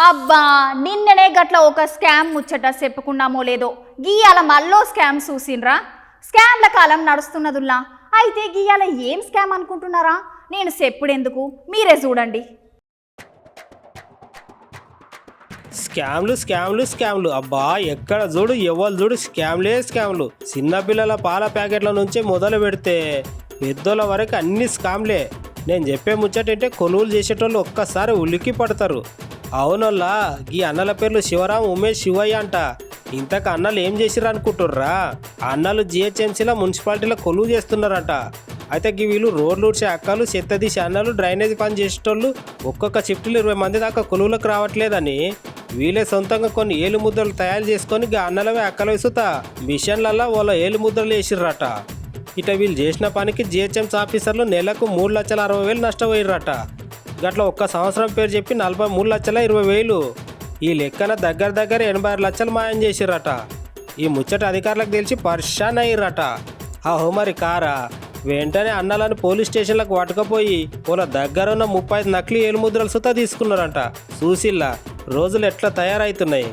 అబ్బా నిన్ననే గట్ల ఒక స్కామ్ ముచ్చట చెప్పుకున్నామో లేదో గీయాల మల్లో స్కామ్ చూసిండ్రా. స్కామ్ల కాలం నడుస్తున్నదుల్లా. అయితే గీయాల ఏం స్కామ్ అనుకుంటున్నారా? నేను చెప్పుడెందుకు, మీరే చూడండి. స్కామ్లు అబ్బా ఎక్కడ చూడు ఎవరు చూడు స్కామ్లు. చిన్నపిల్లల పాల ప్యాకెట్ల నుంచి మొదలు పెడితే పెద్దోళ్ళ వరకు అన్ని స్కామ్లే. నేను చెప్పే ముచ్చటంటే కొనుగోలు చేసేటోళ్ళు ఒక్కసారి ఉలికి పడతారు. అవునోళ్ళా, ఈ అన్నల పేర్లు శివరాం, ఉమేష్, శివయ్య అంట. ఇంతకు అన్నలు ఏం చేసిర్రు అనుకుంటుర్రా? అన్నలు జిహెచ్ఎంసీలో మున్సిపాలిటీలో కొలువు చేస్తున్నారట. అయితే వీళ్ళు రోడ్లు ఊడ్చే అక్కలు, చెత్త తీసే అన్నలు, డ్రైనేజ్ పని చేసేటోళ్ళు ఒక్కొక్క షిఫ్ట్లో 20 మంది దాకా కొలువులకు రావట్లేదని వీళ్ళే సొంతంగా కొన్ని ఏలు ముద్రలు తయారు చేసుకొని అన్నలవే అక్కల వేసుతా మిషన్లల్లో వాళ్ళ ఏలు ముద్రలు వేసిర్రట. ఇట వీళ్ళు చేసిన పనికి జిహెచ్ఎంసీ ఆఫీసర్లు నెలకు 3,60,000 నష్టపోయిర్రట. గట్ల ఒక్క సంవత్సరం పేరు చెప్పి 43,20,000. ఈ లెక్కన దగ్గర 86 లక్షలు మాయం చేసిర్రట. ఈ ముచ్చట అధికారులకు తెలిసి పర్షాన్ అయ్యిర్రట. ఆహో మరి కారా, వెంటనే అన్నలను పోలీస్ స్టేషన్లకు పట్టుకపోయి వాళ్ళ దగ్గర ఉన్న 35 నకిలీ ఏలుముద్రలు సుతా తీసుకున్నారంట. చూసిల్లా రోజులు ఎట్లా తయారవుతున్నాయి.